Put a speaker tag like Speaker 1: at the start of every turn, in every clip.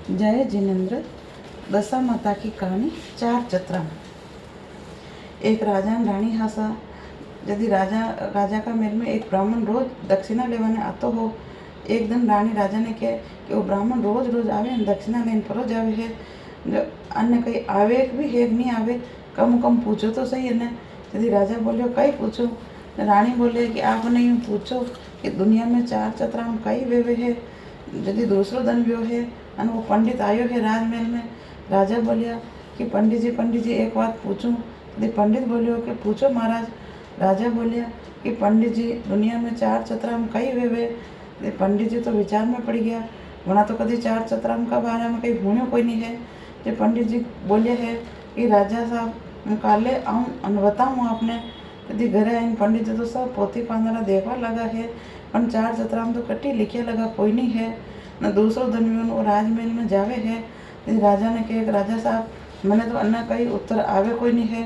Speaker 1: जय जिनेन्द्र। दशा माता की कहानी। चार चतरा। एक राजा और रानी हासा। यदि राजा का महल में एक ब्राह्मण रोज दक्षिणा लेवाने आतो हो। एक दिन रानी राजा ने कहा कि वो ब्राह्मण रोज रोज आवे दक्षिणा लेने परो जावे है। जो अन्य कहीं आवे भी है नहीं आवे, कम कम पूछो तो सही है न। यदि राजा बोलियो कई पूछो। रानी बोले कि आपने यूँ पूछो कि दुनिया में चार चतरा में कई वेवे है। यदि दूसरो दिन व्यो है और वो पंडित आयो है राजमहल में। राजा बोलिया कि पंडित जी एक बात पूछूं। यदि पंडित बोलियो कि पूछो महाराज। राजा बोलिया कि पंडित जी दुनिया में चार चतरा में कई वेवे। यदि पंडित जी तो विचार में पड़ गया, वहाँ तो कभी चार चतरा का बारे में कहीं भूणियो कोई नहीं है। जो पंडित जी बोले है कि राजा साहब काले आऊँ और बताऊँ आपने। यदि घरे आईन पंडित जी तो सब पोती पांदरा देखवा लगा है, पर चार चतरा में तो कट्टी लिखे लगा कोई नहीं है न। दूसरो दिन वो राजमहल में जावे है। यदि राजा ने कहा राजा साहब मैंने तो अन्ना कई उत्तर आवे कोई नहीं है।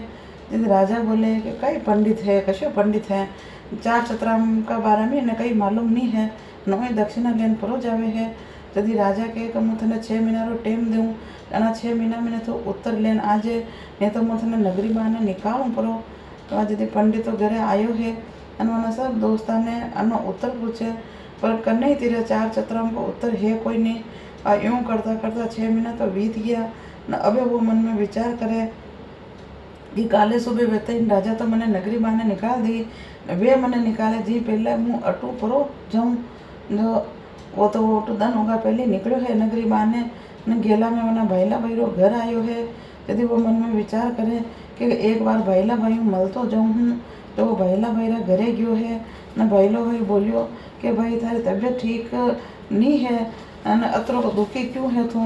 Speaker 1: यदि राजा बोले कि कई पंडित है, कशो पंडित है, चार चतरा का बारे में इन्हें कई मालूम नहीं है, न ही दक्षिणा लेन परो जावे है। यदि राजा कहे कि मैं थने 6 महीना रो टाइम दूँ, अना 6 महीना में तो उत्तर लेन आजे, नहीं तो मैं थने नगरी बाने निकालूँ परो। तो आज यदि पंडित तो घरे आयो है अना सब दोस्ता ने अनो उत्तर पूछे, पर करने ही तेरे चार चतरा को उत्तर है कोई नहीं। और यूँ करता करता 6 महीना तो बीत गया न। अबे वो मन में विचार करे कि काले सुबह बेहते राजा तो मैंने नगरी बाने निकाल दी, वे मैंने निकाले जी पहले मुँह अटू परो जाऊँ। जो वो तो वो तो दन होगा पहले निकलो है नगरी बाने न। गेला में मना भाईला भाईरो घर आयो है। यदि वो मन में विचार करे कि एक बार भाईला भाई मल तो जाऊँ हूँ, तो वो भाईला भाईरा घरे गयो है न। भाईलो भाई बोलियो कि भाई थारी तबीयत ठीक नहीं है न, अतरो दुखी क्यों है तू।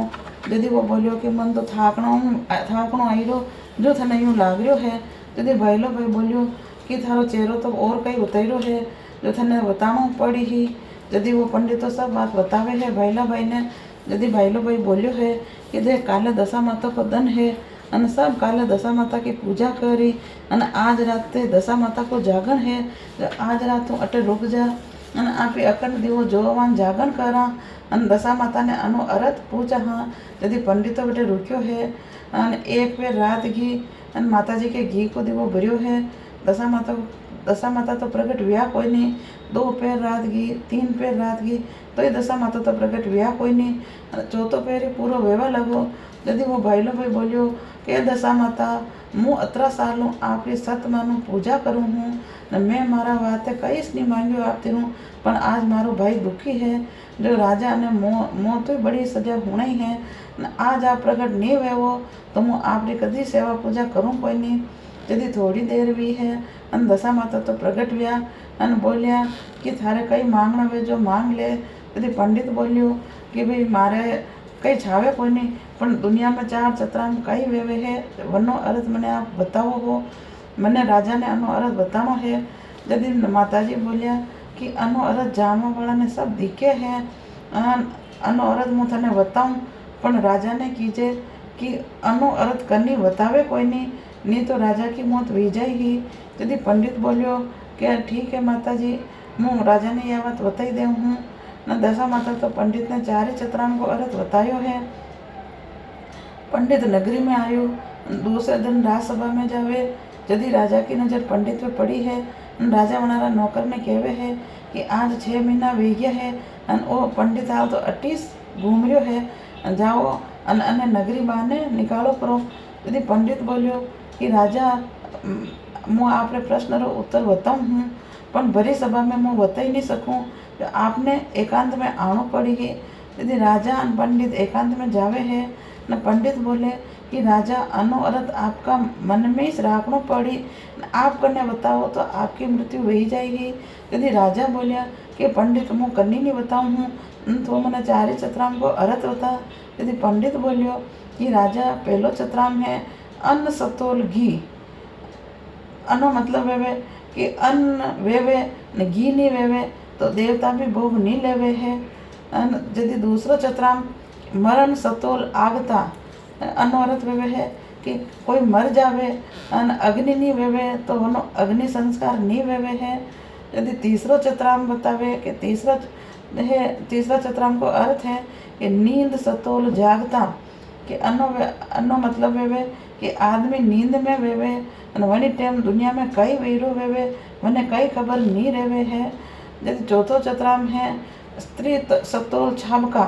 Speaker 1: यदि वो बोलियो कि मन तो थाकणो आईरो जो थने यूँ लाग रह्यो है। यदि भाईलो भाई बोलियो कि थारो चेहरो तो और कई उतरो है जो थने बताणो पड़ी ही। यदि वो पंडित तो सब बात बतावे है भाईला भाई ने। यदि भाईलो भाई बोलियो है कि देख काले दशा माता को दिन है अन सब काले दशा माता की पूजा करी अन आज रात ते दशा माता को जागरण है। आज रात तू अटे रुक जा अन आप अखंड दिवो जोवान जागरण करा अन दशा माता ने अनु अर्थ पूछा। हाँ यदि पंडित तो बेटे रुक्यो है अन एक पेर रात घी अन माता जी के घी को दिवो भरियो है। दशा माता तो प्रगट व्या कोई नहीं। 2 पैर रात घी, 3 पैर रात घी, तो ये दशा माता तो प्रगट व्या कोई नहीं। चौथो पैर ही पूरा वेवा लगो। यदि वो भाईलो भाई बोलियो कि दशा माता मु 18 सालों आपकी सत मानो पूजा करूँ हूँ न। मैं मारा वाते कई नहीं मांगियो आप तीनों, पर आज मारो भाई दुखी है। जो राजा ने मो तो बड़ी सजा होना ही है न। आज आप प्रकट नहीं हुए वो तो मैं आपकी कदी सेवा पूजा करूँ कोई नहीं। यदि थोड़ी देर भी है अन दशा माता तो प्रगट व्या अन बोलिया कि थारे कई मांगना वे जो मांग ले। यदि पंडित बोलियो कि भाई मारे कई छावे कोई नहीं, पर दुनिया में चार चतरा में कई वेवे है, वनो अर्थ मैंने आप बताओ हो। मैंने राजा ने अनो अर्थ बतानो है। यदि माताजी बोलिया कि अनो अर्थ जानवा वाला ने सब दिखे हैं अनो अर्थ मैं थने बताऊँ, पर राजा ने कीजे कि अनो अर्थ करनी बतावे कोई नहीं तो राजा की मौत हुई जाएगी। यदि पंडित बोलियो कि ठीक है माता जी, मैं राजा ने यह बात बताई दे हूँ न। दशा माता तो पंडित ने चार ही चतरान को अर्थ बतायो है। पंडित नगरी में आयो, दूसरे दिन राजसभा में जावे। यदि राजा की नज़र पंडित पे पड़ी है, राजा वनारा नौकर ने कहवे है कि आज 6 महीना वे गया है अन ओ पंडित हाल तो 28 घूम रह्यो है, जाओ अन अने नगरी बाने निकालो करो। यदि पंडित बोलियो कि राजा मैं आपने प्रश्न रो उत्तर बताऊँ हूँ, पर भरी सभा में मैं बता ही नहीं सकूँ, तो आपने एकांत में आनो पड़ेगी। यदि राजा अन पंडित एकांत में जावे है न। पंडित बोले कि राजा अनो अर्थ आपका मन में ही राखना पड़ी, आप करने बताओ तो आपकी मृत्यु हो ही जाएगी। यदि राजा बोलिया कि पंडित मुँह करनी नहीं बताऊँ हूँ तो मैंने 4 चतराम को अर्थ बता। यदि पंडित बोलियो कि राजा पहलो चतराम है अन्न सतोल घी। अनो मतलब वेवे कि अन्न वेवे न घी नहीं वेवे तो देवता भी भोग नहीं लेवे है। यदि दूसरो चतराम मरण सतोल आगता अनो अर्थ वेवे है कि कोई मर जावे अन अग्नि नहीं वेवे तो वनो अग्नि संस्कार नहीं वेवे है। यदि तीसरो चतराम बतावे कि तीसरा है। तीसरा चतुराम को अर्थ है कि नींद सतोल जागता कि अन्नो मतलब वेवे कि आदमी नींद में वेवे અને વણી ટેમ दुनिया में कई वीरो वेवे મને कई खबर नहीं रेवे है। यदि चौथो चतुराम है स्त्री सतोल छाबका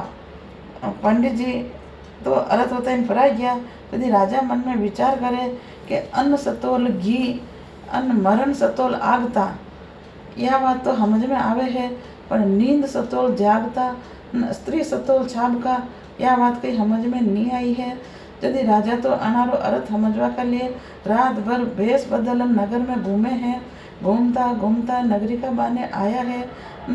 Speaker 1: पंडित जी तो अर्थ होता है फराई गया। यदि राजा मन में विचार करे कि अन्न सतोल घी अन्न मरण सतोल आगता, यह बात तो समझ में आवे है, पर नींद सतोल जागता स्त्री सतोल छाबका यह बात कहीं समझ में नहीं आई है। यदि राजा तो अनारो अर्थ समझवा के लिए रात भर भेष बदलन नगर में घूमे हैं। घूमता घूमता नगरी का बाने आया है।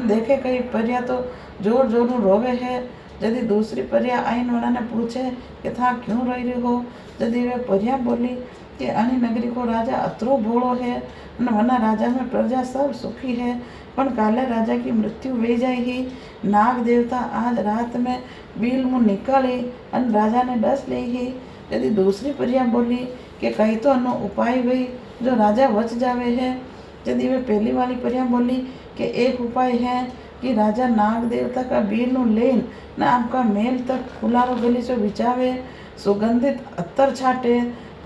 Speaker 1: देखे कई परिया तो जोर जोर रोवे है। यदि दूसरी परिया आइन वाला ने पूछे कि था क्यों रही हो, यदि वे परिया बोली कि अनी नगरी को राजा अतरो भोड़ो है, वना राजा में प्रजा सब सुखी है, पण काले राजा की मृत्यु वे जाई ही। नाग देवता आज रात में बील मुँह निकाली और राजा ने डस ली ही। यदि दूसरी परिया बोली कि कहीं तो अनो उपाय वही जो राजा बच जावे है। यदि वे पहली वाली परिया बोली कि एक उपाय है कि राजा नाग देवता का बील नु लेन न आपका मेल तक फुलारो गलीचो बिछावे, सुगंधित अत्तर छाटे,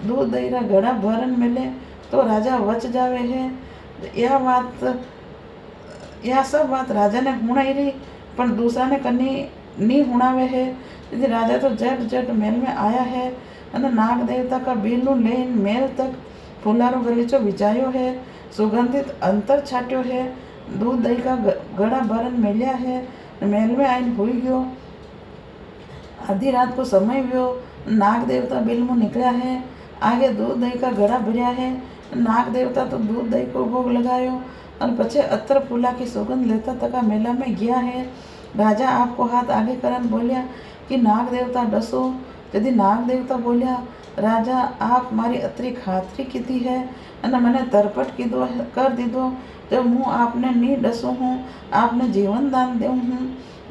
Speaker 1: दूध दहीरा घड़ा भरन मिले तो राजा बच जावे है। यह सब बात राजा ने हुणाई रही, पर दूसरा ने कनी नहीं हुणावे है। यदि राजा तो जट जट मेल में आया है और नाग देवता का बीलू लेन मेल तक फुलारो गलीचो बिछायो है, सुगंधित अंतर छाट्यो है, दूध दही का घड़ा भरन मेलिया है, मेल में आइन हुई गयो। आधी रात को समय व्यो, नाग देवता बिल मुँह निकला है, आगे दूध दही का घड़ा भरिया है। नाग देवता तो दूध दही को भोग लगायो और पछे अतर फूला की सुगंध लेता तका मेला में गया है। राजा आपको हाथ आगे करन बोलिया कि नाग देवता डसो। यदि नाग देवता बोलिया राजा आप मारी अतरी खातरी कीधी है અને મને તરપટ કીધો कर दीधो जब मुँह आपने नी डसू हूँ, आपने जीवन दान देऊँ हूँ।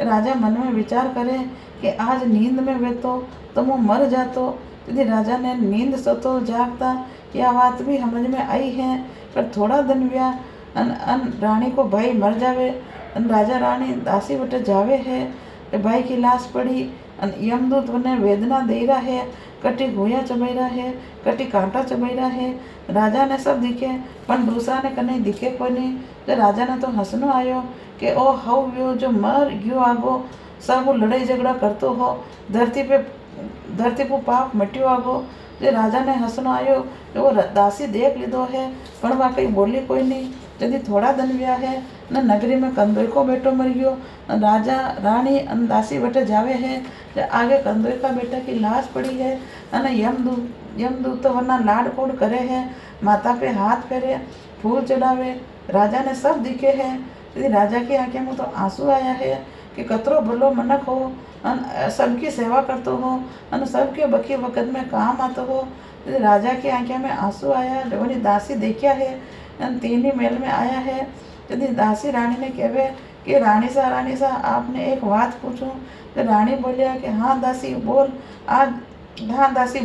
Speaker 1: राजा मन में विचार करे कि आज नींद में वेतो तो मुँह मर जातो। यदि राजा ने नींद सतो जागता यह बात भी समझ में आई है, पर थोड़ा दिन व्या अन रानी को भाई मर जावे अन राजा रानी दासी वटे जावे है। भाई की लाश पड़ी अन यमदूत उन्हें वेदना दे रहा है, कटी गोया चबाई रहा है, कटी कांटा चबाई रहा है। राजा ने सब दिखे पर दूसरा ने कने दिखे कोई नहीं। तो राजा ने तो हंसनो आयो कि ओ हाउ व्यो जो मर गयो आगो, सब लड़ाई झगड़ा करतो हो, धरती पर पाप मट्यो आगो। जो राजा ने हंसनो आयो जो वो दासी देख लीधो है, पर वहाँ कहीं बोली कोई नहीं। यदि थोड़ा दिन व्या है न नगरी में कंदोई को बेटो मर गयो, राजा रानी अन दासी वटे जावे है। आगे कंदोई का बेटा की लाश पड़ी है अने यमदूत तो वरना लाड कोड करे है, माता पे हाथ फेरे, फूल चढ़ावे। राजा ने सब दिखे है। यदि राजा की आंखें में तो आंसू आया है कि कतरो भलो मनक हो अन सबकी सेवा करतो हो अन सबके बकी वक़्त में काम आतो हो। यदि राजा की आंखें में आंसू आया जब वही दासी देखा है अन तीन मेल में आया है। यदि दासी रानी ने कहे कि रानी सा आपने एक बात पूछूं, तो रानी बोलिया कि हाँ दासी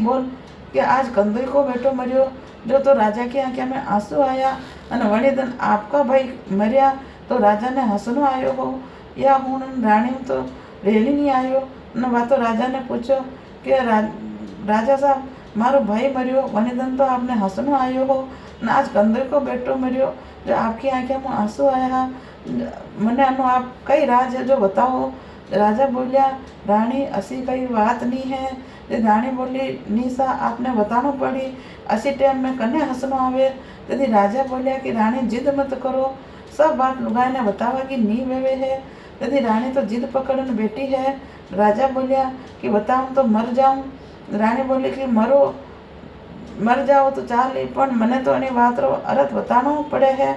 Speaker 1: बोल कि आज कंदोई को बेटो मरियो जो तो राजा की आंखें में आंसू आया अन वणी दिन आपका भाई मरिया तो राजा ने हंसनो आयो हो, या हूँ रानी तो रेली नहीं आयो न वा तो राजा ने पूछो कि राजा साहब मारो भाई मरियो वनी दिन तो आपने हंसनो आयो हो न आज कंदोई को बेटो मरियो जो आपकी आंखें में आंसू आया। मने अनु आप कई राज है जो बताओ। राजा बोलिया रानी असी कई बात नहीं है। रानी बोली निशा आपने बताना पड़ी, असी टाइम में कन्या हंसनो आवे। यदि राजा बोलिया कि रानी जिद मत करो, सब बात लुगाई ने बतावा की नी वेवे है। यदि रानी तो जिद पकड़न बैठी है। राजा बोलिया कि बताऊं तो मर जाऊं। रानी बोली कि मर जाओ तो चाल पण मने तो एनी बात रो अर्थ बतानो पड़े है।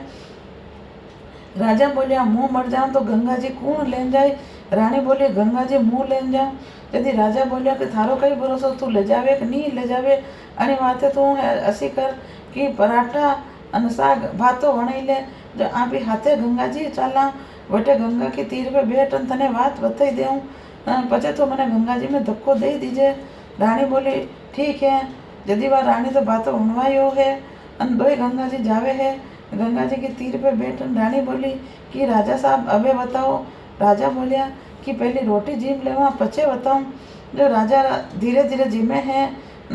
Speaker 1: राजा बोलिया मुँह मर जाऊं तो गंगा जी कौन लेन जाए। रानी बोली गंगा जी मुँह लेन जाऊं। यदि राजा बोलिया कि थारो कई भरोसो तू ले जावे कि नहीं ले जावे, अने वाते तू असी कर कि पराठा अन साग भातो वणी ले जो आपी हाथे गंगा जी चाला वटे गंगा के तीर पे बैठ अन तने बात बताई देऊं, पचे तो मैंने गंगा जी में धक्को दे दीजिए। रानी बोली ठीक है। यदि वह रानी तो बातों उनवायो है अन दो गंगा जी जावे है। गंगा जी के तीर पे बैठ रानी बोली कि राजा साहब अबे बताओ राजा बोलिया कि पहली रोटी जीम लेवा पचे बताऊँ। जो राजा धीरे धीरे जीमे हैं।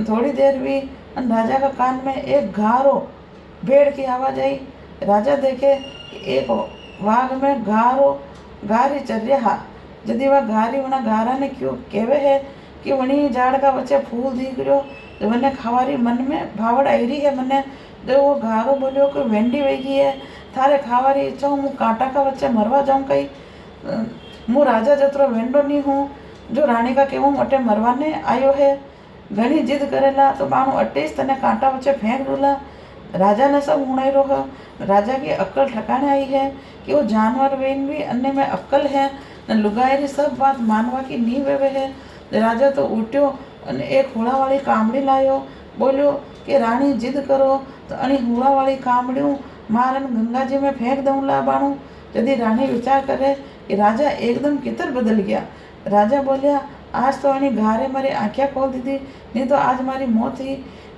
Speaker 1: थोड़ी देर हुई और राजा का कान में एक घारो भेड़ की आवाज़ आई। राजा देखे कि एक वाघ में घारी चल रहा। यदि वह घारी उन्हें घारा ने क्यों कहवे है कि वणी झाड़ का बच्चे फूल दिख रहो जो मैंने खावारी मन में भावड़ आई रही है। मैंने जो वो घारो बोलियो कि वेंडी वेगी है थारे खावारी इच्छा हूँ मुँ कांटा का बच्चे मरवा जाऊँ कहीं। मुँ राजा जतरो वेंडो नहीं हूँ जो रानी का कहूँ अटे मरवाने आयो है। घनी जिद करेला तो मानू अटेस तने कांटा बच्चे फेंक दूला। राजा ने सब उड़ाई रो है। राजा की अक्ल ठिकाने आई है कि वो जानवर वेन भी अन्य में अक्ल है न लुगाई सब बात मानवा की नी वेवे है। राजा तो उठ्यो और एक हुड़ा वाली कामड़ी लायो। बोलियो कि रानी जिद करो तो अणी हुड़ा वाली कामड़ियों मारन गंगा जी में फेंक दूँ ला बाणू। यदि रानी विचार करे कि राजा एकदम कितर बदल गया। राजा बोलिया आज तो अणी घारे मारी आँखें खोल दी थी नहीं तो आज मारी मौत ही।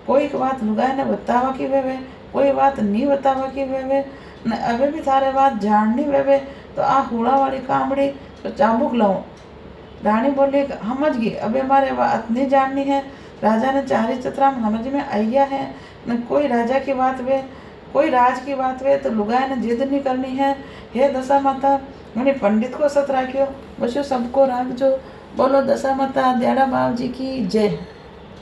Speaker 1: कोई बात लुगाई ने बतावा की वेवे कोई बात नहीं बतावा की वेवे न अबे भी थारे बात जाननी वेवे तो आ हुड़ा वाली कामड़ी तो चाबुक लाऊं। रानी बोली समझ गई अबे हमारे बात नहीं जाननी है। राजा ने चारी चतरा समझ में आई गया है न कोई राजा की बात वे कोई राज की बात वे तो लुगाई ने जिद नहीं करनी है। हे दशा माता मैंने पंडित को सत राख्यो बसो सबको राखजो। बोलो दशा माता दयाड़ा बाबू जी की जय।